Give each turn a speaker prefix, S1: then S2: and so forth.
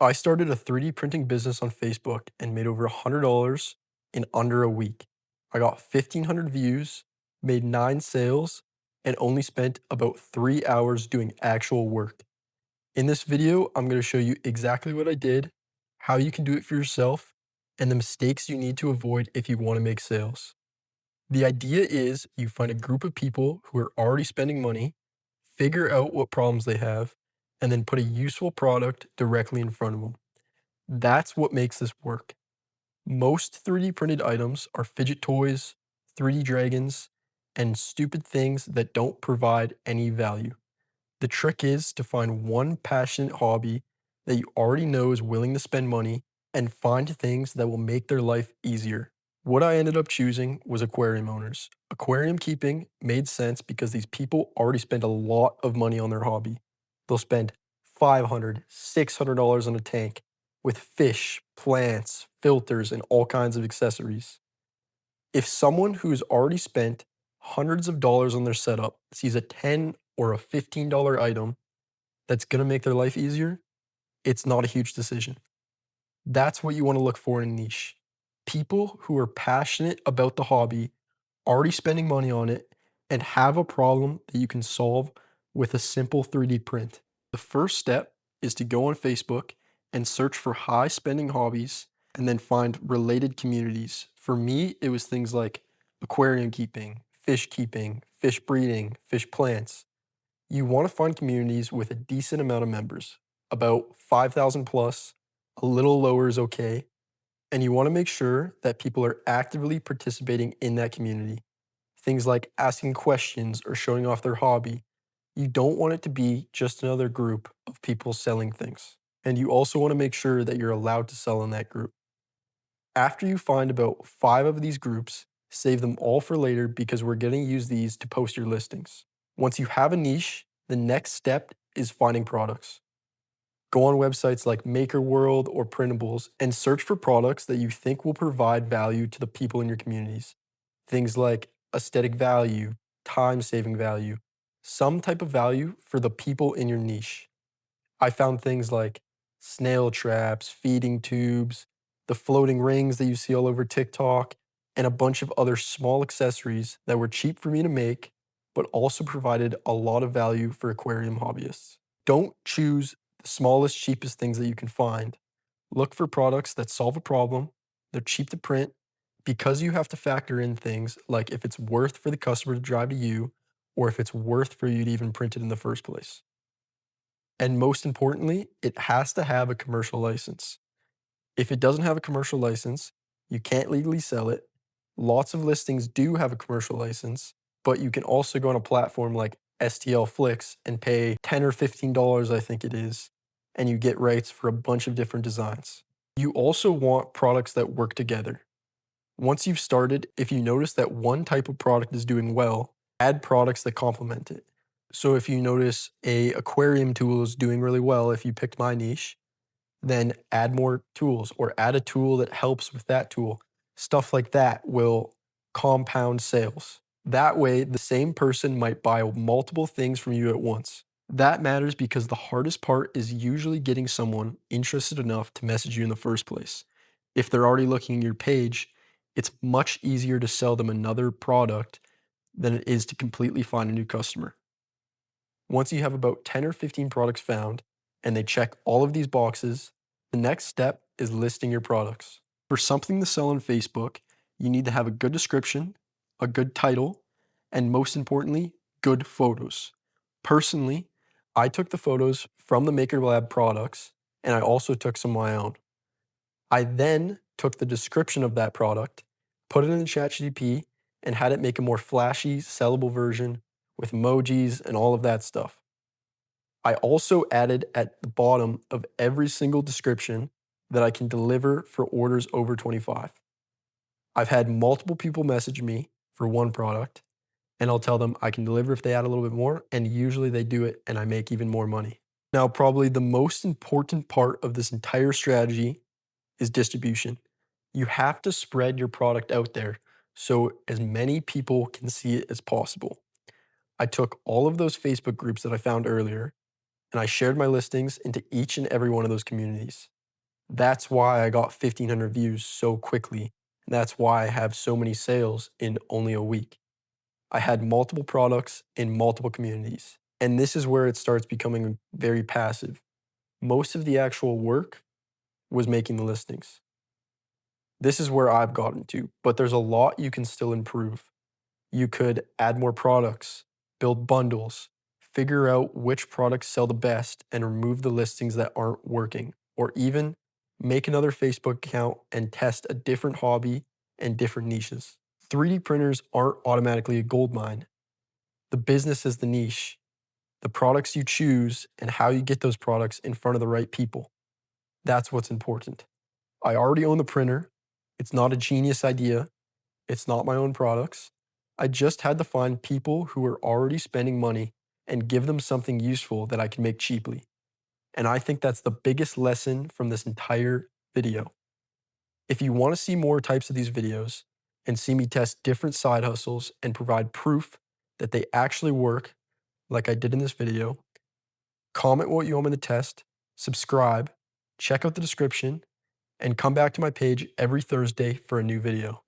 S1: I started a 3D printing business on Facebook and made over $100 in under a week. I got 1,500 views, made 9 sales, and only spent about 3 hours doing actual work. In this video, I'm going to show you exactly what I did, how you can do it for yourself, and the mistakes you need to avoid if you want to make sales. The idea is you find a group of people who are already spending money, figure out what problems they have, and then put a useful product directly in front of them. That's what makes this work. Most 3D printed items are fidget toys, 3D dragons, and stupid things that don't provide any value. The trick is to find one passionate hobby that you already know is willing to spend money and find things that will make their life easier. What I ended up choosing was aquarium owners. Aquarium keeping made sense because these people already spend a lot of money on their hobby. They'll spend $500, $600 on a tank with fish, plants, filters, and all kinds of accessories. If someone who's already spent hundreds of dollars on their setup sees a $10 or a $15 item that's going to make their life easier, it's not a huge decision. That's what you want to look for in a niche. People who are passionate about the hobby, already spending money on it, and have a problem that you can solve with a simple 3D print. The first step is to go on Facebook and search for high spending hobbies and then find related communities. For me, it was things like aquarium keeping, fish breeding, fish plants. You want to find communities with a decent amount of members, about 5,000 plus, a little lower is okay, and you want to make sure that people are actively participating in that community. Things like asking questions or showing off their hobby. You don't want it to be just another group of people selling things. And you also want to make sure that you're allowed to sell in that group. After you find about 5 of these groups, save them all for later because we're going to use these to post your listings. Once you have a niche, the next step is finding products. Go on websites like MakerWorld or Printables and search for products that you think will provide value to the people in your communities. Things like aesthetic value, time saving value, some type of value for the people in your niche. I found things like snail traps, feeding tubes, the floating rings that you see all over TikTok, and a bunch of other small accessories that were cheap for me to make, but also provided a lot of value for aquarium hobbyists. Don't choose the smallest, cheapest things that you can find. Look for products that solve a problem, they're cheap to print, because you have to factor in things like if it's worth for the customer to drive to you, or if it's worth for you to even print it in the first place. And most importantly, it has to have a commercial license. If it doesn't have a commercial license, you can't legally sell it. Lots of listings do have a commercial license, but you can also go on a platform like STL Flix and pay $10 or $15, I think it is, and you get rights for a bunch of different designs. You also want products that work together. Once you've started, if you notice that one type of product is doing well, add products that complement it. So if you notice a aquarium tool is doing really well, if you picked my niche, then add more tools or add a tool that helps with that tool. Stuff like that will compound sales. That way, the same person might buy multiple things from you at once. That matters because the hardest part is usually getting someone interested enough to message you in the first place. If they're already looking at your page, it's much easier to sell them another product than it is to completely find a new customer. Once you have about 10 or 15 products found and they check all of these boxes, the next step is listing your products. For something to sell on Facebook, you need to have a good description, a good title, and most importantly, good photos. Personally, I took the photos from the Maker Lab products and I also took some of my own. I then took the description of that product, put it in the ChatGPT, and had it make a more flashy, sellable version with emojis and all of that stuff. I also added at the bottom of every single description that I can deliver for orders over 25. I've had multiple people message me for one product, and I'll tell them I can deliver if they add a little bit more, and usually they do it and I make even more money. Now, probably the most important part of this entire strategy is distribution. You have to spread your product out there so as many people can see it as possible. I took all of those Facebook groups that I found earlier and I shared my listings into each and every one of those communities. That's why I got 1,500 views so quickly. And that's why I have so many sales in only a week. I had multiple products in multiple communities. And this is where it starts becoming very passive. Most of the actual work was making the listings. This is where I've gotten to, but there's a lot you can still improve. You could add more products, build bundles, figure out which products sell the best and remove the listings that aren't working, or even make another Facebook account and test a different hobby and different niches. 3D printers aren't automatically a gold mine. The business is the niche, the products you choose, and how you get those products in front of the right people. That's what's important. I already own the printer. It's not a genius idea. It's not my own products. I just had to find people who were already spending money and give them something useful that I can make cheaply. And I think that's the biggest lesson from this entire video. If you want to see more types of these videos and see me test different side hustles and provide proof that they actually work, like I did in this video, comment what you want me to test, subscribe, check out the description, and come back to my page every Thursday for a new video.